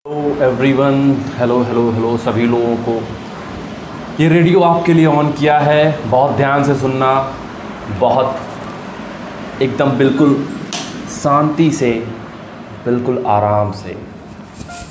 Hello everyone, hello hello hello सभी लोगों को। ये रेडियो आपके लिए ऑन किया है, बहुत ध्यान से सुनना, बहुत एकदम बिल्कुल शांति से, बिल्कुल आराम से,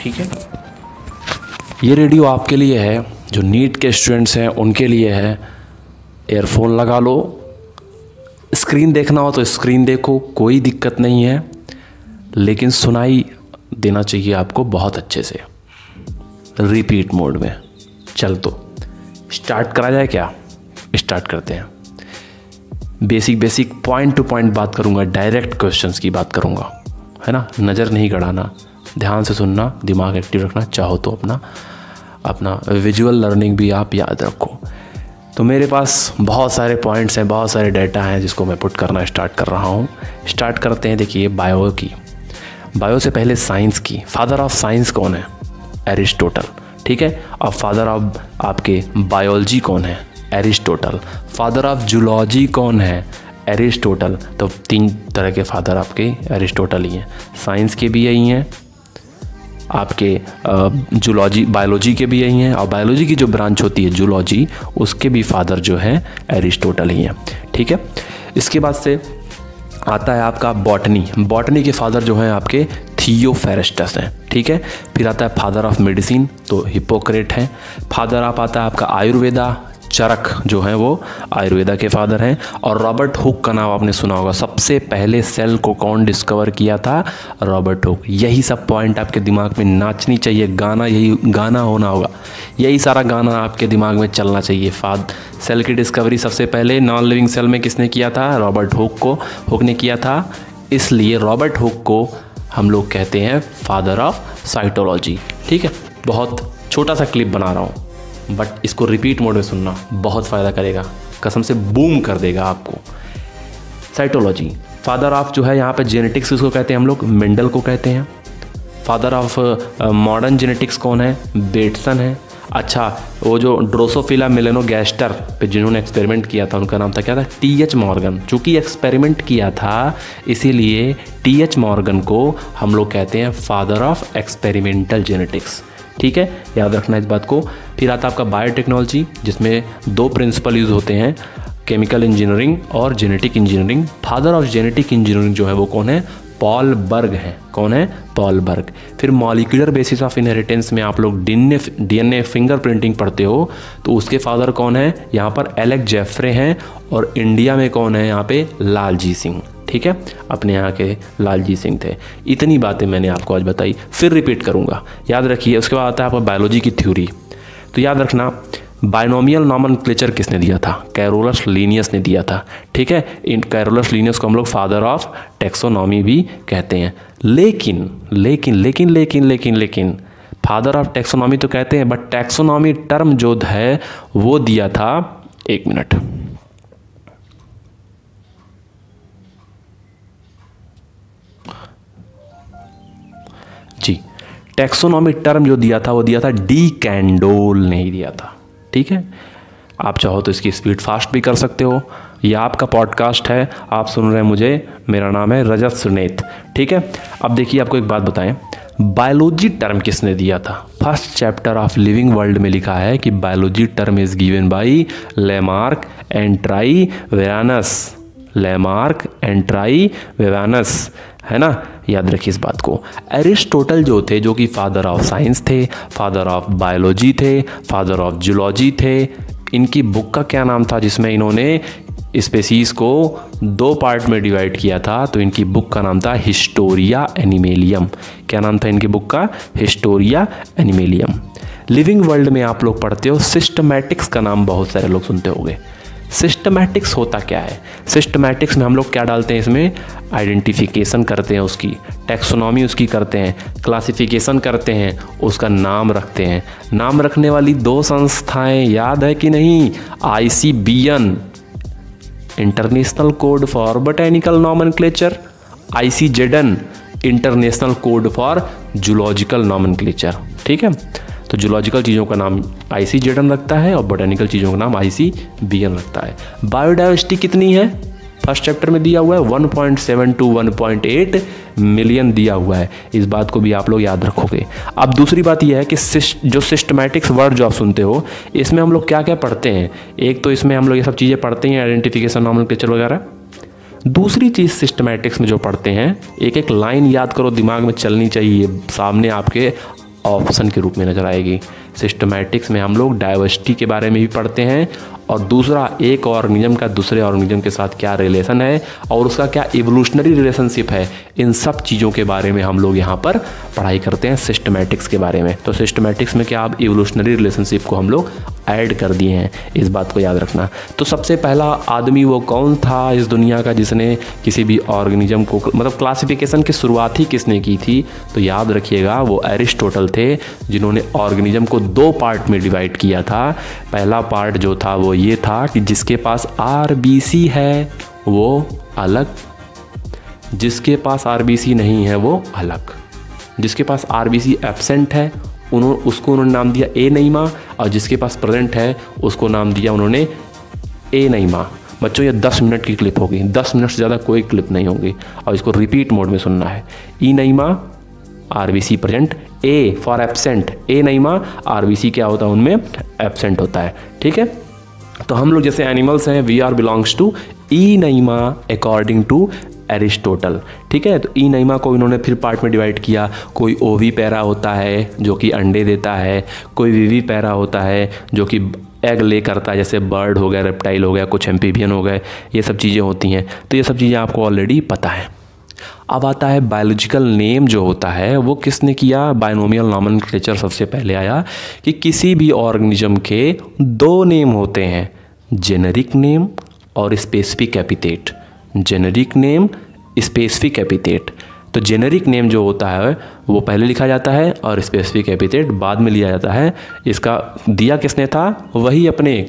ठीक है। ये रेडियो आपके लिए है, जो नीट के स्टूडेंट्स हैं उनके लिए है। एयरफोन लगा लो, स्क्रीन देखना हो तो स्क्रीन देखो, कोई दिक्कत नहीं है, लेकिन सुनाई देना चाहिए आपको बहुत अच्छे से, रिपीट मोड में। चल तो स्टार्ट करा जाए क्या? स्टार्ट करते हैं। बेसिक पॉइंट टू पॉइंट बात करूंगा, डायरेक्ट क्वेश्चंस की बात करूंगा, है ना। नज़र नहीं गड़ाना, ध्यान से सुनना, दिमाग एक्टिव रखना। चाहो तो अपना विजुअल लर्निंग भी आप याद रखो। तो मेरे पास बहुत सारे पॉइंट्स हैं, बहुत सारे डाटा हैं जिसको मैं पुट करना स्टार्ट कर रहा हूँ। स्टार्ट करते हैं। देखिए, बायो की, बायो से पहले साइंस की। फादर ऑफ साइंस कौन है? एरिस्टोटल, ठीक है। अब फादर ऑफ आपके बायोलॉजी कौन है? एरिस्टोटल। फादर ऑफ जूलॉजी कौन है? एरिस्टोटल। तो 3 तरह के फादर आपके एरिस्टोटल ही हैं। साइंस के भी यही हैं, आपके जूलॉजी बायोलॉजी के भी यही हैं, और बायोलॉजी की जो ब्रांच होती है जूलॉजी, उसके भी फादर जो हैं एरिस्टोटल ही हैं, ठीक है। इसके बाद से आता है आपका बॉटनी। बॉटनी के फादर जो हैं आपके थियोफेरेस्टस हैं, ठीक है। फिर आता है फादर ऑफ मेडिसिन, तो हिप्पोक्रेट हैं। फादर ऑफ आता है आपका आयुर्वेदा, चरक जो है वो आयुर्वेदा के फादर हैं। और रॉबर्ट हुक का नाम आपने सुना होगा। सबसे पहले सेल को कौन डिस्कवर किया था? Robert Hooke. यही सब पॉइंट आपके दिमाग में नाचनी चाहिए, गाना यही गाना होना होगा, यही सारा गाना आपके दिमाग में चलना चाहिए। सेल की डिस्कवरी सबसे पहले नॉन लिविंग सेल में किसने किया था? रॉबर्ट हुक ने किया था। इसलिए रॉबर्ट हुक को हम लोग कहते हैं फादर ऑफ साइटोलॉजी, ठीक है। बहुत छोटा सा क्लिप बना रहा हूँ, बट इसको रिपीट मोड में सुनना, बहुत फ़ायदा करेगा, कसम से बूम कर देगा आपको। साइटोलॉजी। फादर ऑफ जो है यहाँ पे जेनेटिक्स उसको कहते हैं हम लोग, मेंडल को कहते हैं। फादर ऑफ मॉडर्न जेनेटिक्स कौन है? बेटसन है। अच्छा, वो जो ड्रोसोफिला मेलेनोगैस्टर पे जिन्होंने एक्सपेरिमेंट किया था, उनका नाम था क्या था? टी.एच. मॉर्गन। चूँकि एक्सपेरिमेंट किया था, इसीलिए टी.एच. मॉर्गन को हम लोग कहते हैं फादर ऑफ एक्सपेरिमेंटल जेनेटिक्स, ठीक है। याद रखना इस बात को। फिर आता है आपका बायोटेक्नोलॉजी, जिसमें 2 प्रिंसिपल यूज़ होते हैं, केमिकल इंजीनियरिंग और genetic engineering. Father of genetic engineering जो है वो कौन है? पॉल बर्ग हैं। कौन है? पॉल बर्ग। फिर मॉलिक्यूलर बेसिस ऑफ इनहेरिटेंस में आप लोग डीएनए फिंगरप्रिंटिंग पढ़ते हो, तो उसके फादर कौन है? यहाँ पर एलेक्स जेफ्रे हैं। और इंडिया में कौन है? यहाँ पे लालजी सिंह, ठीक है। अपने यहाँ के लालजी सिंह थे। इतनी बातें मैंने आपको आज बताई, फिर रिपीट करूँगा, याद रखिए। उसके बाद आता है आपका बायोलॉजी की थ्योरी। तो याद रखना, बायनोमियल नॉमेनक्लेचर किसने दिया था? कैरोलस लीनियस ने दिया था, ठीक है। इन कैरोलस लीनियस को हम लोग फादर ऑफ टैक्सोनॉमी भी कहते हैं। लेकिन लेकिन लेकिन लेकिन लेकिन लेकिन फादर ऑफ टैक्सोनॉमी तो कहते हैं, बट टैक्सोनॉमी टर्म जो है वो दिया था, 1 मिनट, जी, टैक्सोनॉमी टर्म जो दिया था वो दिया था डी कैंडोल ने ही दिया था, ठीक है। आप चाहो तो इसकी स्पीड फास्ट भी कर सकते हो। यह आपका पॉडकास्ट है, आप सुन रहे हैं मुझे, मेरा नाम है रजत सुनेत, ठीक है। अब देखिए, आपको एक बात बताएं, बायोलॉजी टर्म किसने दिया था? First chapter of living world में लिखा है कि biology term is given by Lamarck and Treviranus. Lamarck and Treviranus, है ना। याद रखिए इस बात को। एरिस्टोटल जो थे, जो कि फादर ऑफ साइंस थे, फादर ऑफ बायोलॉजी थे, फादर ऑफ जूलॉजी थे, इनकी बुक का क्या नाम था जिसमें इन्होंने स्पेसीज़ को 2 पार्ट में डिवाइड किया था? तो इनकी बुक का नाम था हिस्टोरिया एनिमेलियम। क्या नाम था इनकी बुक का? हिस्टोरिया एनिमेलियम। लिविंग वर्ल्ड में आप लोग पढ़ते हो सिस्टमैटिक्स का नाम बहुत सारे लोग सुनते होंगे। सिस्टमैटिक्स होता क्या है? सिस्टमैटिक्स में हम लोग क्या डालते हैं? इसमें आइडेंटिफिकेशन करते हैं उसकी, टैक्सोनॉमी उसकी करते हैं, क्लासिफिकेशन करते हैं, उसका नाम रखते हैं। नाम रखने वाली 2 संस्थाएं याद है कि नहीं? ICBN, international code for botanical nomenclature, ICZN, international code for zoological nomenclature, ठीक है। तो जूलॉजिकल चीज़ों का नाम ICZN रखता है और बोटैनिकल चीज़ों का नाम ICBN रखता है। बायोडाइवर्सिटी कितनी है? फर्स्ट चैप्टर में दिया हुआ है 1.7 to 1.8 मिलियन दिया हुआ है, इस बात को भी आप लोग याद रखोगे। अब दूसरी बात यह है कि जो सिस्टमैटिक्स वर्ड जो आप सुनते हो इसमें हम लोग क्या क्या पढ़ते हैं। एक तो इसमें हम लोग ये सब चीज़ें पढ़ते हैं, आइडेंटिफिकेशन, नॉमेनक्लेचर वगैरह। दूसरी चीज़ सिस्टमैटिक्स में जो पढ़ते हैं, एक एक लाइन याद करो, दिमाग में चलनी चाहिए, सामने आपके ऑप्शन के रूप में नजर आएगी। सिस्टमैटिक्स में हम लोग डाइवर्सिटी के बारे में भी पढ़ते हैं, और दूसरा एक ऑर्गेनिज्म का दूसरे ऑर्गेनिज्म के साथ क्या रिलेशन है और उसका क्या इवोल्यूशनरी रिलेशनशिप है, इन सब चीज़ों के बारे में हम लोग यहाँ पर पढ़ाई करते हैं सिस्टमैटिक्स के बारे में। तो सिस्टमैटिक्स में क्या, अब इवोल्यूशनरी रिलेशनशिप को हम लोग ऐड कर दिए हैं, इस बात को याद रखना। तो सबसे पहला आदमी वो कौन था इस दुनिया का जिसने किसी भी ऑर्गेनिज्म को, मतलब क्लासिफिकेशन की शुरुआत ही किसने की थी, तो याद रखिएगा वो एरिस्टोटल थे, जिन्होंने ऑर्गेनिज्म को 2 पार्ट में डिवाइड किया था। पहला पार्ट जो था वो ये था कि जिसके पास आरबीसी है वो अलग, जिसके पास आरबीसी नहीं है वो अलग। जिसके पास आरबीसी एब्सेंट है उसको उन्होंने नाम दिया एनाइमा, और जिसके पास प्रेजेंट है उसको नाम दिया उन्होंने एनाइमा। बच्चों ये 10 मिनट की क्लिप होगी, 10 मिनट से ज़्यादा कोई क्लिप नहीं होगी, और इसको रिपीट मोड में सुनना है। Anaima RBC present, A for absent, anaima RBC क्या होता है उनमें एब्सेंट होता है, ठीक है। तो हम लोग जैसे एनिमल्स हैं, we are belongs to anaima according to Aristotle, ठीक है। तो एनाइमा को इन्होंने फिर पार्ट में डिवाइड किया। कोई ओवी पैरा होता है जो कि अंडे देता है, कोई विवी पैरा होता है जो कि एग ले करता है, जैसे बर्ड हो गया, रेप्टाइल हो गया, कुछ एम्फीबियन हो गए, ये सब चीज़ें होती हैं। तो ये सब चीज़ें आपको ऑलरेडी पता है। अब आता है बायोलॉजिकल नेम जो होता है वो किसने किया, बाइनोमियल नॉमेनक्लेचर सबसे पहले आया कि किसी भी ऑर्गेनिज्म के 2 नेम होते हैं, जेनेरिक नेम और specific epithet. Generic name, specific epithet. तो जेनेरिक नेम जो होता है वो पहले लिखा जाता है और स्पेसिफिक एपिथेट बाद में लिया जाता है। इसका दिया किसने था, वही अपने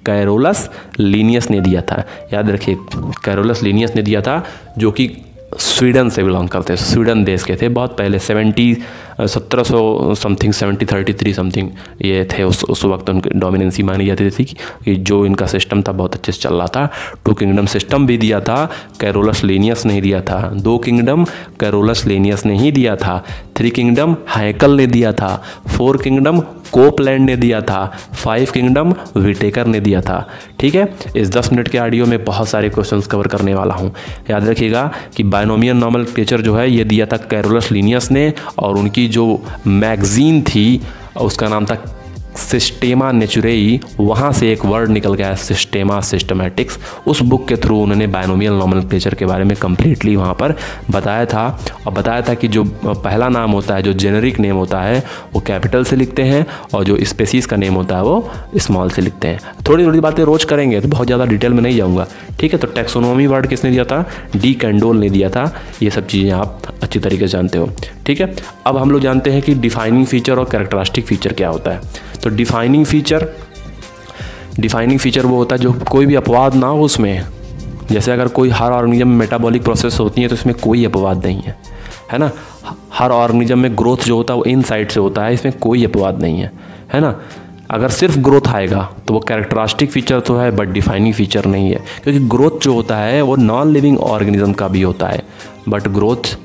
कैरोलस लीनियस ने दिया था। याद रखिए कैरोलस लीनियस ने दिया था, जो कि स्वीडन से बिलोंग करते हैं, स्वीडन देश के थे, बहुत पहले 1700 समथिंग 1733 समथिंग ये थे। उस वक्त उनकी डोमिनेंसी मानी जाती थी कि जो इनका सिस्टम था बहुत अच्छे से चल रहा था। 2 किंगडम सिस्टम भी दिया था, कैरोलस लीनियस ने ही दिया था। 2 किंगडम कैरोलस लीनियस ने ही दिया था। 3 किंगडम हैकल ने दिया था। 4 किंगडम कोपलैंड ने दिया था। 5 किंगडम विटेकर ने दिया था, ठीक है। इस 10 मिनट के ऑडियो में बहुत सारे क्वेश्चंस कवर करने वाला हूँ। याद रखिएगा कि बाइनोमियल नॉमेनक्लेचर जो है ये दिया था कैरोलस लीनियस ने, और उनकी जो मैगजीन थी उसका नाम था सिस्टेमा नेचुरेई, वहाँ से एक वर्ड निकल गया सिस्टेमा सिस्टमैटिक्स। उस बुक के थ्रू उन्होंने बाइनोमियल नॉमेनक्लेचर के बारे में कम्प्लीटली वहाँ पर बताया था, और बताया था कि जो पहला नाम होता है, जो जेनेरिक नेम होता है वो कैपिटल से लिखते हैं, और जो स्पेसीज का नेम होता है वो स्मॉल से लिखते हैं। थोड़ी थोड़ी बातें रोज करेंगे, तो बहुत ज़्यादा डिटेल में नहीं जाऊँगा, ठीक है। तो टैक्सोनॉमी वर्ड किसने दिया था, डी कैंडोल ने दिया था। ये सब चीज़ें आप अच्छी तरीके से जानते हो, ठीक है। अब हम लोग जानते हैं कि डिफाइनिंग फीचर और कैरेक्टरिस्टिक फीचर क्या होता है। तो डिफाइनिंग फीचर वो होता है जो कोई भी अपवाद ना हो उसमें। जैसे अगर कोई हर ऑर्गेनिज्म में मेटाबॉलिक प्रोसेस होती है तो इसमें कोई अपवाद नहीं है, है ना। हर ऑर्गेनिज्म में ग्रोथ जो होता है वो इनसाइड से होता है, इसमें कोई अपवाद नहीं है ना। अगर सिर्फ ग्रोथ आएगा तो वो कैरेक्टरिस्टिक फीचर तो है बट डिफाइनिंग फीचर नहीं है, क्योंकि ग्रोथ जो होता है वो नॉन लिविंग ऑर्गेनिज्म का भी होता है, बट ग्रोथ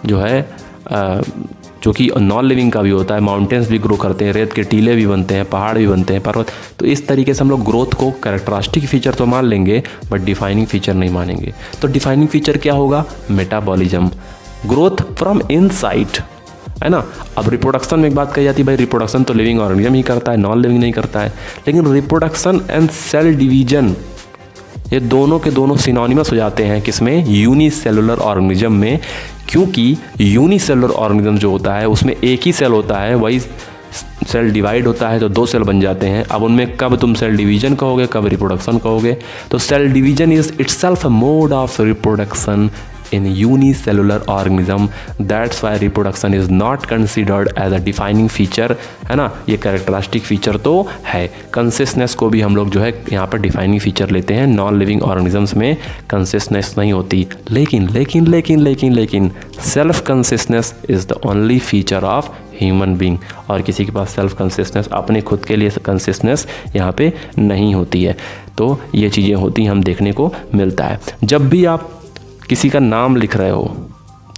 जो है जो कि नॉन लिविंग का भी होता है। माउंटेन्स भी ग्रो करते हैं, रेत के टीले भी बनते हैं, पहाड़ भी बनते हैं, पर्वत। तो इस तरीके से हम लोग ग्रोथ को कैरेक्टरिस्टिक फीचर तो मान लेंगे बट डिफाइनिंग फीचर नहीं मानेंगे। तो डिफाइनिंग फीचर क्या होगा, मेटाबॉलिज्म, ग्रोथ फ्रॉम इनसाइड, है ना। अब रिप्रोडक्शन में एक बात कही जाती है, भाई रिप्रोडक्शन तो लिविंग ऑर्गेनिज्म ही करता है, नॉन लिविंग नहीं करता है। लेकिन रिप्रोडक्शन एंड सेल डिवीजन ये दोनों के दोनों सिनोनिमस हो जाते हैं किसमें, यूनिसेलुलर ऑर्गेनिज्म में। क्योंकि यूनिसेलुलर ऑर्गेनिज्म जो होता है उसमें एक ही सेल होता है, वही सेल डिवाइड होता है तो 2 सेल बन जाते हैं। अब उनमें कब तुम सेल डिवीजन कहोगे, कब रिप्रोडक्शन कहोगे। तो cell division is itself a mode of reproduction in unicellular organism, that's why reproduction is not considered as a defining feature, है ना। ये कैरेक्टरिस्टिक फीचर तो है। कंसिस्टेंस को भी हम लोग जो है यहाँ पर डिफाइनिंग फीचर लेते हैं। नॉन लिविंग ऑर्गेनिजम्स में कंसिस्टेंस नहीं होती, लेकिन self consistence is the only feature of human being, और किसी के पास सेल्फ कंसिस्टेंस, अपने खुद के लिए कंसिस्टेंस यहाँ पे नहीं होती है। तो ये चीज़ें होती हैं, हम देखने को मिलता है। जब भी आप किसी का नाम लिख रहे हो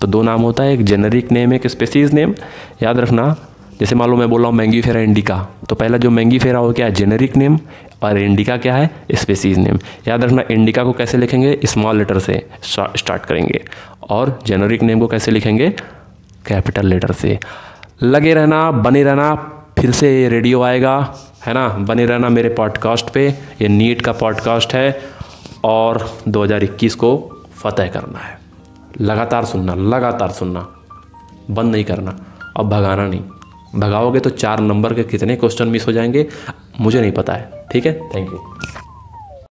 तो दो नाम होता है, एक जेनरिक नेम, एक स्पेसीज नेम। याद रखना, जैसे मान लो मैं बोल रहा हूँ मैंगीफेरा इंडिका, तो पहला जो मैंगीफेरा हो क्या है, जेनरिक नेम, और इंडिका क्या है, स्पेसीज नेम। याद रखना, इंडिका को कैसे लिखेंगे, स्मॉल लेटर से स्टार्ट करेंगे, और जेनरिक नेम को कैसे लिखेंगे, कैपिटल लेटर से। लगे रहना, बने रहना, फिर से ये रेडियो आएगा, है ना, बने रहना मेरे पॉडकास्ट पे। ये नीट का पॉडकास्ट है और 2021 को फतेह करना है। लगातार सुनना, बंद नहीं करना, अब भगाना नहीं। भगाओगे तो 4 नंबर के कितने क्वेश्चन मिस हो जाएंगे मुझे नहीं पता है। ठीक है, थैंक यू।